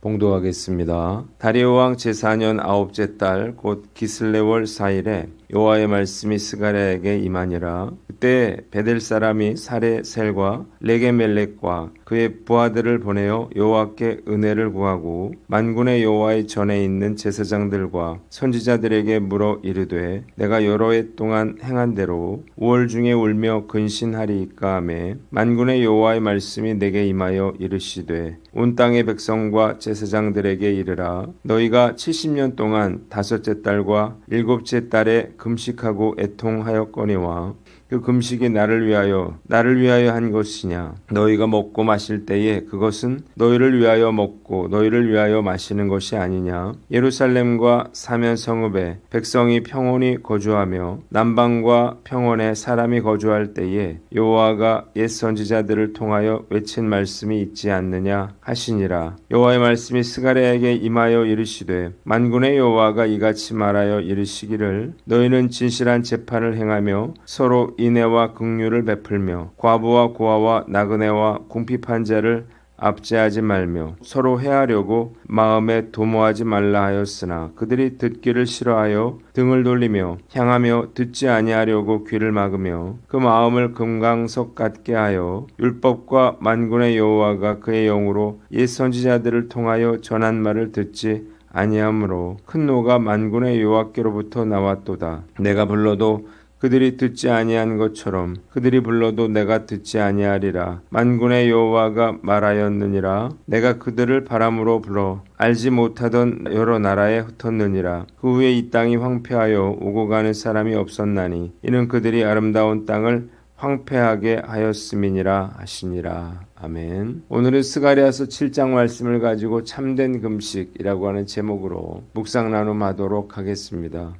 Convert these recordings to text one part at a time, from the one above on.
봉독하겠습니다. 다리오 왕 제4년 아홉째 달 곧 기슬레월 4일에 여호와의 말씀이 스가랴에게 임하니라. 그때 베델 사람이 사레셀과 레게멜렉과 그의 부하들을 보내어 여호와께 은혜를 구하고 만군의 여호와의 전에 있는 제사장들과 선지자들에게 물어 이르되 내가 여러 해 동안 행한 대로 5월 중에 울며 근신하리이까 하매 만군의 여호와의 말씀이 내게 임하여 이르시되 온 땅의 백성과 제사장들에게 이르라. 너희가 70년 동안 다섯째 달과 일곱째 달에 금식하고 애통하였거니와 그 금식이 나를 위하여 한 것이냐. 너희가 먹고 마실 때에 그것은 너희를 위하여 먹고 너희를 위하여 마시는 것이 아니냐. 예루살렘과 사면 성읍에 백성이 평온히 거주하며 남방과 평원에 사람이 거주할 때에 여호와가 옛 선지자들을 통하여 외친 말씀이 있지 않느냐 하시니라. 여호와의 말씀이 스가랴에게 임하여 이르시되 만군의 여호와가 이같이 말하여 이르시기를 너희는 진실한 재판을 행하며 서로 인애와 긍휼을 베풀며 과부와 고아와 나그네와 궁핍한 자를 압제하지 말며 서로 해하려고 마음에 도모하지 말라 하였으나 그들이 듣기를 싫어하여 등을 돌리며 향하며 듣지 아니하려고 귀를 막으며 그 마음을 금강석 같게 하여 율법과 만군의 여호와가 그의 영으로 옛 선지자들을 통하여 전한 말을 듣지 아니하므로 큰 노가 만군의 여호와께로부터 나왔도다. 내가 불러도 그들이 듣지 아니한 것처럼 그들이 불러도 내가 듣지 아니하리라. 만군의 여호와가 말하였느니라. 내가 그들을 바람으로 불어 알지 못하던 여러 나라에 흩었느니라. 그 후에 이 땅이 황폐하여 오고 가는 사람이 없었나니 이는 그들이 아름다운 땅을 황폐하게 하였음이니라 하시니라. 아멘. 오늘은 스가랴서 7장 말씀을 가지고 참된 금식이라고 하는 제목으로 묵상 나눔하도록 하겠습니다.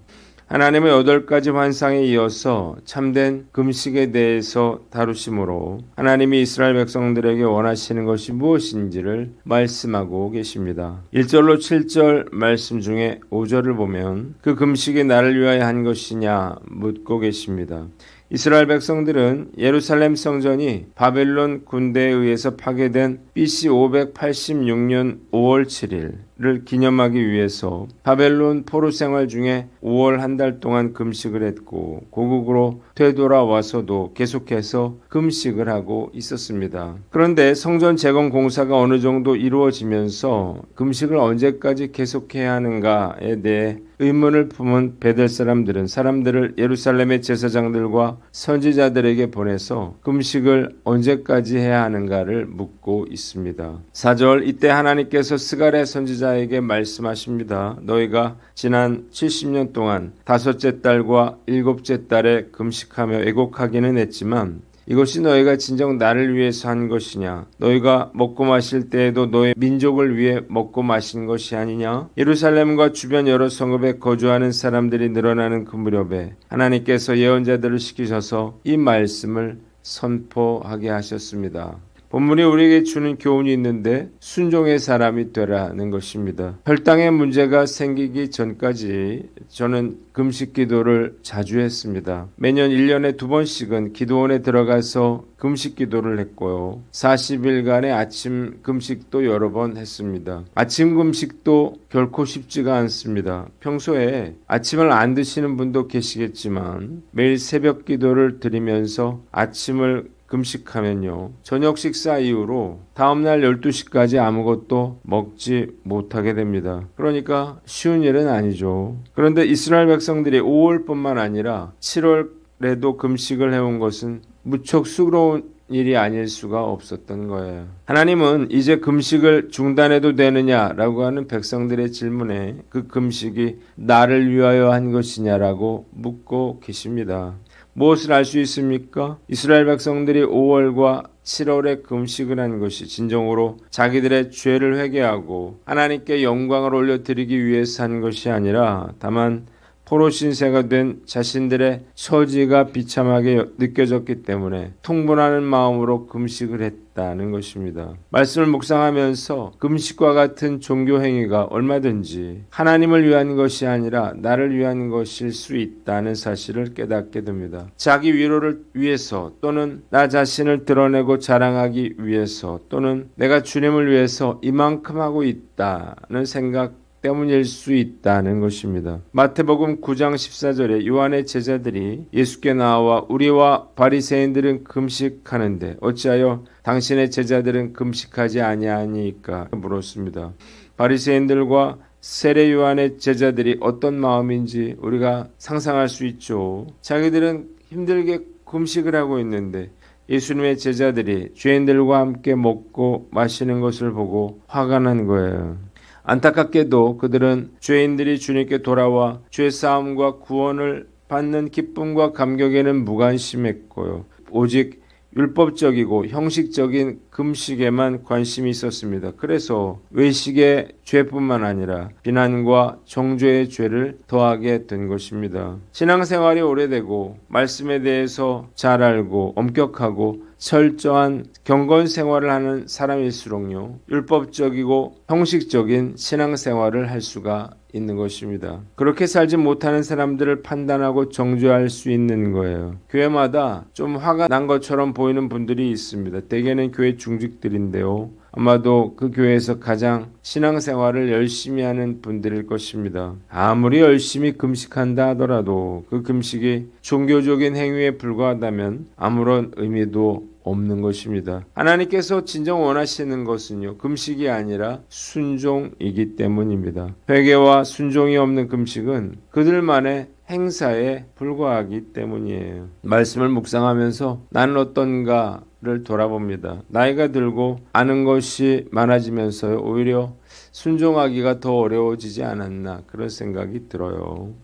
하나님의 8가지 환상에 이어서 참된 금식에 대해서 다루심으로 하나님이 이스라엘 백성들에게 원하시는 것이 무엇인지를 말씀하고 계십니다. 1절로 7절 말씀 중에 5절을 보면 그 금식이 나를 위하여 한 것이냐 묻고 계십니다. 이스라엘 백성들은 예루살렘 성전이 바벨론 군대에 의해서 파괴된 BC 586년 5월 7일을 기념하기 위해서 바벨론 포로 생활 중에 5월 한 달 동안 금식을 했고 고국으로 되돌아와서도 계속해서 금식을 하고 있었습니다. 그런데 성전 재건 공사가 어느 정도 이루어지면서 금식을 언제까지 계속해야 하는가에 대해 의문을 품은 베델 사람들을 예루살렘의 제사장들과 선지자들에게 보내서 금식을 언제까지 해야 하는가를 묻고 있습니다. 4절 이때 하나님께서 스가랴 선지자에게 말씀하십니다. 너희가 지난 70년 동안 다섯째 달과 일곱째 달에 금식하며 애곡하기는 했지만 이것이 너희가 진정 나를 위해서 한 것이냐? 너희가 먹고 마실 때에도 너희 민족을 위해 먹고 마신 것이 아니냐? 예루살렘과 주변 여러 성읍에 거주하는 사람들이 늘어나는 그 무렵에 하나님께서 예언자들을 시키셔서 이 말씀을 선포하게 하셨습니다. 본문이 우리에게 주는 교훈이 있는데 순종의 사람이 되라는 것입니다. 혈당의 문제가 생기기 전까지 저는 금식 기도를 자주 했습니다. 매년 1년에 2번씩은 기도원에 들어가서 금식 기도를 했고요. 40일간의 아침 금식도 여러 번 했습니다. 아침 금식도 결코 쉽지가 않습니다. 평소에 아침을 안 드시는 분도 계시겠지만 매일 새벽 기도를 드리면서 아침을 금식하면요. 저녁 식사 이후로 다음날 12시까지 아무것도 먹지 못하게 됩니다. 그러니까 쉬운 일은 아니죠. 그런데 이스라엘 백성들이 5월뿐만 아니라 7월에도 금식을 해온 것은 무척 수고로운 일이 아닐 수가 없었던 거예요. 하나님은 이제 금식을 중단해도 되느냐라고 하는 백성들의 질문에 그 금식이 나를 위하여 한 것이냐라고 묻고 계십니다. 무엇을 알 수 있습니까? 이스라엘 백성들이 5월과 7월에 금식을 한 것이 진정으로 자기들의 죄를 회개하고 하나님께 영광을 올려드리기 위해서 한 것이 아니라 다만 포로 신세가 된 자신들의 처지가 비참하게 느껴졌기 때문에 통분하는 마음으로 금식을 했다는 것입니다. 말씀을 묵상하면서 금식과 같은 종교 행위가 얼마든지 하나님을 위한 것이 아니라 나를 위한 것일 수 있다는 사실을 깨닫게 됩니다. 자기 위로를 위해서 또는 나 자신을 드러내고 자랑하기 위해서 또는 내가 주님을 위해서 이만큼 하고 있다는 생각 때문일 수 있다는 것입니다. 마태복음 9장 14절에 요한의 제자들이 예수께 나와 우리와 바리새인들은 금식하는데 어찌하여 당신의 제자들은 금식하지 아니하니까 물었습니다. 바리새인들과 세례 요한의 제자들이 어떤 마음인지 우리가 상상할 수 있죠. 자기들은 힘들게 금식을 하고 있는데 예수님의 제자들이 죄인들과 함께 먹고 마시는 것을 보고 화가 난 거예요. 안타깝게도 그들은 죄인들이 주님께 돌아와 죄사함과 구원을 받는 기쁨과 감격에는 무관심했고요. 오직 율법적이고 형식적인 금식에만 관심이 있었습니다. 그래서 외식의 죄뿐만 아니라 비난과 정죄의 죄를 더하게 된 것입니다. 신앙생활이 오래되고 말씀에 대해서 잘 알고 엄격하고 철저한 경건 생활을 하는 사람일수록요, 율법적이고 형식적인 신앙생활을 할 수가 있는 것입니다. 그렇게 살지 못하는 사람들을 판단하고 정죄할 수 있는 거예요. 교회마다 좀 화가 난 것처럼 보이는 분들이 있습니다. 대개는 교회 중직들인데요. 아마도 그 교회에서 가장 신앙생활을 열심히 하는 분들일 것입니다. 아무리 열심히 금식한다 하더라도 그 금식이 종교적인 행위에 불과하다면 아무런 의미도 없는 것입니다. 하나님께서 진정 원하시는 것은요, 금식이 아니라 순종이기 때문입니다. 회개와 순종이 없는 금식은 그들만의 행사에 불과하기 때문이에요. 말씀을 묵상하면서 나는 어떤가를 돌아봅니다. 나이가 들고 아는 것이 많아지면서 오히려 순종하기가 더 어려워지지 않았나 그런 생각이 들어요.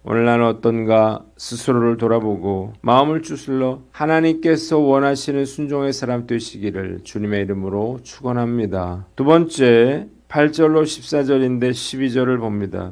오늘 나는 어떤가 스스로를 돌아보고 마음을 추슬러 하나님께서 원하시는 순종의 사람 되시기를 주님의 이름으로 축원합니다. 두 번째 8절로 14절인데 12절을 봅니다.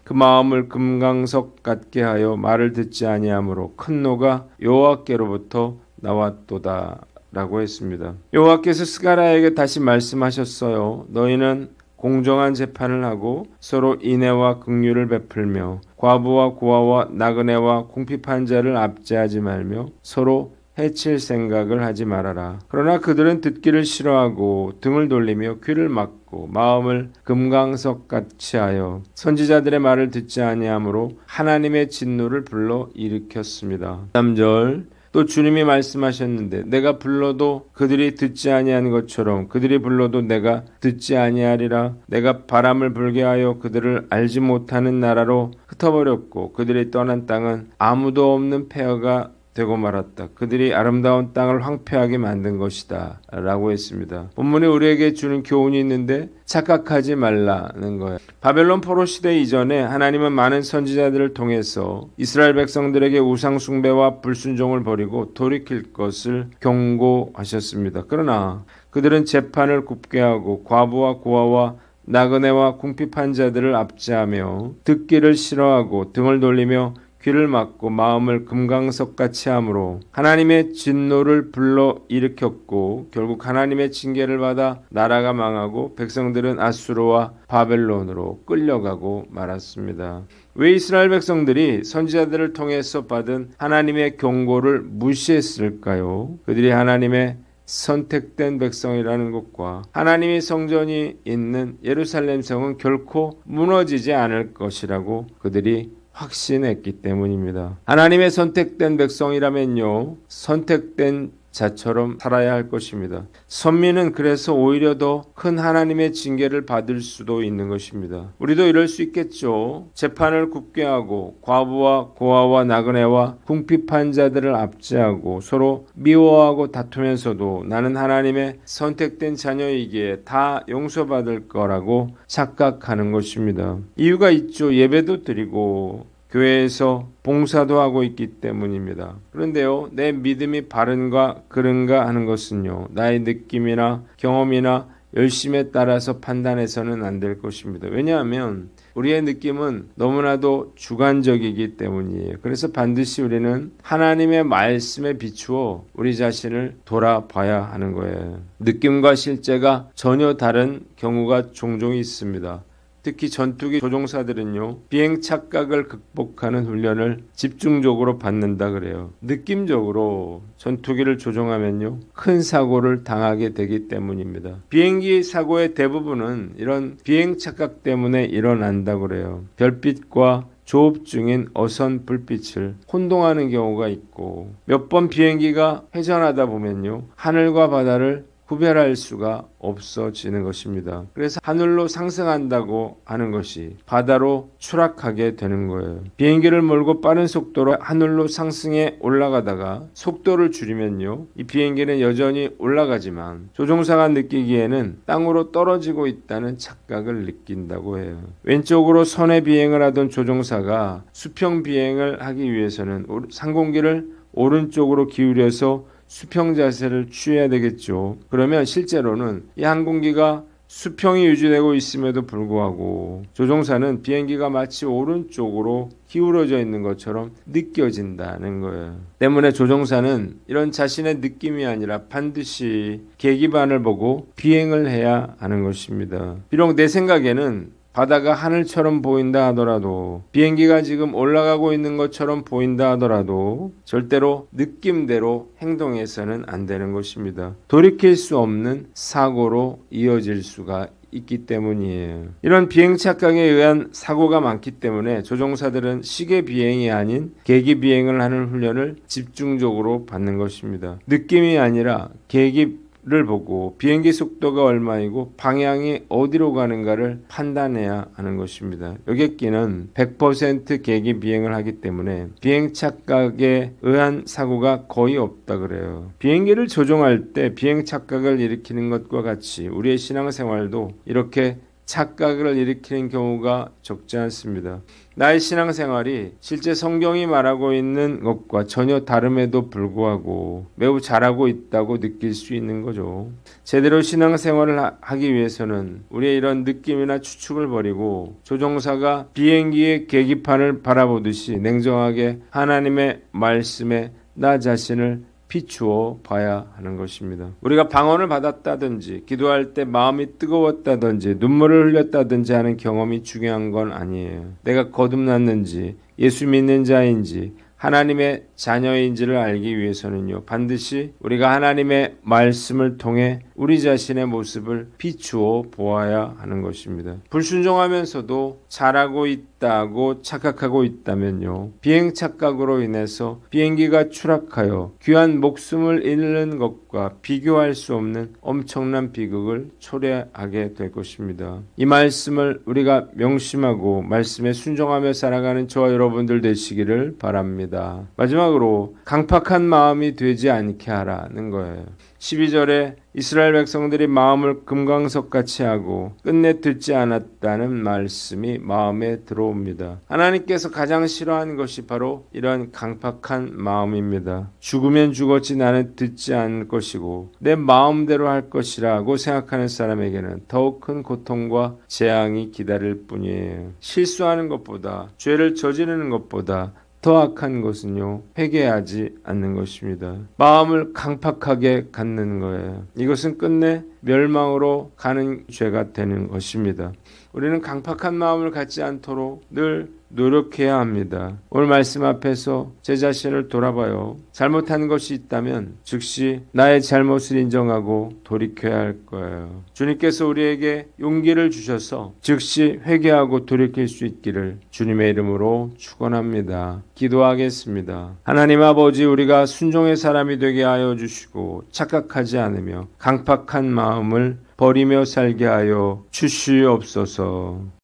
그 마음을 금강석 같게 하여 말을 듣지 아니하므로 큰 노가 여호와께로부터 나왔도다 라고 했습니다. 여호와께서 스가랴에게 다시 말씀하셨어요. 너희는 공정한 재판을 하고 서로 인애와 긍휼을 베풀며 과부와 고아와 나그네와 궁핍한 자를 압제하지 말며 서로 해칠 생각을 하지 말아라. 그러나 그들은 듣기를 싫어하고 등을 돌리며 귀를 막고 마음을 금강석같이 하여 선지자들의 말을 듣지 아니하므로 하나님의 진노를 불러 일으켰습니다. 3절 또 주님이 말씀하셨는데 내가 불러도 그들이 듣지 아니한 것처럼 그들이 불러도 내가 듣지 아니하리라. 내가 바람을 불게 하여 그들을 알지 못하는 나라로 흩어버렸고 그들이 떠난 땅은 아무도 없는 폐허가 되고 말았다. 그들이 아름다운 땅을 황폐하게 만든 것이다 라고 했습니다. 본문에 우리에게 주는 교훈이 있는데 착각하지 말라는 거예요. 바벨론 포로 시대 이전에 하나님은 많은 선지자들을 통해서 이스라엘 백성들에게 우상 숭배와 불순종을 버리고 돌이킬 것을 경고하셨습니다. 그러나 그들은 재판을 굽게 하고 과부와 고아와 나그네와 궁핍한 자들을 압제하며 듣기를 싫어하고 등을 돌리며 귀를 막고 마음을 금강석같이 함으로 하나님의 진노를 불러 일으켰고 결국 하나님의 징계를 받아 나라가 망하고 백성들은 아수르와 바벨론으로 끌려가고 말았습니다. 왜 이스라엘 백성들이 선지자들을 통해서 받은 하나님의 경고를 무시했을까요? 그들이 하나님의 선택된 백성이라는 것과 하나님의 성전이 있는 예루살렘 성은 결코 무너지지 않을 것이라고 그들이 확신했기 때문입니다. 하나님의 선택된 백성이라면요, 선택된 자처럼 살아야 할 것입니다. 선민은 그래서 오히려 더 큰 하나님의 징계를 받을 수도 있는 것입니다. 우리도 이럴 수 있겠죠. 재판을 굽게 하고 과부와 고아와 나그네와 궁핍한 자들을 압제하고 서로 미워하고 다투면서도 나는 하나님의 선택된 자녀이기에 다 용서받을 거라고 착각하는 것입니다. 이유가 있죠. 예배도 드리고 교회에서 봉사도 하고 있기 때문입니다. 그런데요, 내 믿음이 바른가 그른가 하는 것은요, 나의 느낌이나 경험이나 열심에 따라서 판단해서는 안 될 것입니다. 왜냐하면 우리의 느낌은 너무나도 주관적이기 때문이에요. 그래서 반드시 우리는 하나님의 말씀에 비추어 우리 자신을 돌아봐야 하는 거예요. 느낌과 실제가 전혀 다른 경우가 종종 있습니다. 특히 전투기 조종사들은요, 비행 착각을 극복하는 훈련을 집중적으로 받는다 그래요. 느낌적으로 전투기를 조종하면요, 큰 사고를 당하게 되기 때문입니다. 비행기 사고의 대부분은 이런 비행 착각 때문에 일어난다 그래요. 별빛과 조업 중인 어선 불빛을 혼동하는 경우가 있고, 몇 번 비행기가 회전하다 보면요, 하늘과 바다를 구별할 수가 없어지는 것입니다. 그래서 하늘로 상승한다고 하는 것이 바다로 추락하게 되는 거예요. 비행기를 몰고 빠른 속도로 하늘로 상승해 올라가다가 속도를 줄이면요, 이 비행기는 여전히 올라가지만 조종사가 느끼기에는 땅으로 떨어지고 있다는 착각을 느낀다고 해요. 왼쪽으로 선의 비행을 하던 조종사가 수평 비행을 하기 위해서는 상공기를 오른쪽으로 기울여서 수평 자세를 취해야 되겠죠. 그러면 실제로는 이 항공기가 수평이 유지되고 있음에도 불구하고 조종사는 비행기가 마치 오른쪽으로 기울어져 있는 것처럼 느껴진다는 거예요. 때문에 조종사는 이런 자신의 느낌이 아니라 반드시 계기판을 보고 비행을 해야 하는 것입니다. 비록 내 생각에는 바다가 하늘처럼 보인다 하더라도, 비행기가 지금 올라가고 있는 것처럼 보인다 하더라도 절대로 느낌대로 행동해서는 안 되는 것입니다. 돌이킬 수 없는 사고로 이어질 수가 있기 때문이에요. 이런 비행 착각에 의한 사고가 많기 때문에 조종사들은 시계 비행이 아닌 계기 비행을 하는 훈련을 집중적으로 받는 것입니다. 느낌이 아니라 계기를 보고 비행기 속도가 얼마이고 방향이 어디로 가는가를 판단해야 하는 것입니다. 여객기는 100% 계기 비행을 하기 때문에 비행 착각에 의한 사고가 거의 없다 그래요. 비행기를 조종할 때 비행 착각을 일으키는 것과 같이 우리의 신앙생활도 이렇게 착각을 일으키는 경우가 적지 않습니다. 나의 신앙생활이 실제 성경이 말하고 있는 것과 전혀 다름에도 불구하고 매우 잘하고 있다고 느낄 수 있는 거죠. 제대로 신앙생활을 하기 위해서는 우리의 이런 느낌이나 추측을 버리고 조종사가 비행기의 계기판을 바라보듯이 냉정하게 하나님의 말씀에 나 자신을 비추어 봐야 하는 것입니다. 우리가 방언을 받았다든지 기도할 때 마음이 뜨거웠다든지 눈물을 흘렸다든지 하는 경험이 중요한 건 아니에요. 내가 거듭났는지 예수 믿는 자인지 하나님의 자녀인지를 알기 위해서는요, 반드시 우리가 하나님의 말씀을 통해 우리 자신의 모습을 비추어 보아야 하는 것입니다. 불순종하면서도 잘하고 있다고 착각하고 있다면요, 비행 착각으로 인해서 비행기가 추락하여 귀한 목숨을 잃는 것과 비교할 수 없는 엄청난 비극을 초래하게 될 것입니다. 이 말씀을 우리가 명심하고 말씀에 순종하며 살아가는 저와 여러분들 되시기를 바랍니다. 마지막으로 강팍한 마음이 되지 않게 하라는 거예요. 12절에 이스라엘 백성들이 마음을 금강석같이 하고 끝내 듣지 않았다는 말씀이 마음에 들어옵니다. 하나님께서 가장 싫어하는 것이 바로 이런 강팍한 마음입니다. 죽으면 죽었지 나는 듣지 않을 것이고 내 마음대로 할 것이라고 생각하는 사람에게는 더욱 큰 고통과 재앙이 기다릴 뿐이에요. 실수하는 것보다, 죄를 저지르는 것보다 더 악한 것은요, 회개하지 않는 것입니다. 마음을 강팍하게 갖는 거예요. 이것은 끝내 멸망으로 가는 죄가 되는 것입니다. 우리는 강팍한 마음을 갖지 않도록 늘 노력해야 합니다. 오늘 말씀 앞에서 제 자신을 돌아봐요. 잘못한 것이 있다면 즉시 나의 잘못을 인정하고 돌이켜야 할 거예요. 주님께서 우리에게 용기를 주셔서 즉시 회개하고 돌이킬 수 있기를 주님의 이름으로 축원합니다. 기도하겠습니다. 하나님 아버지, 우리가 순종의 사람이 되게 하여 주시고 착각하지 않으며 강팍한 마음을 버리며 살게 하여 주시옵소서.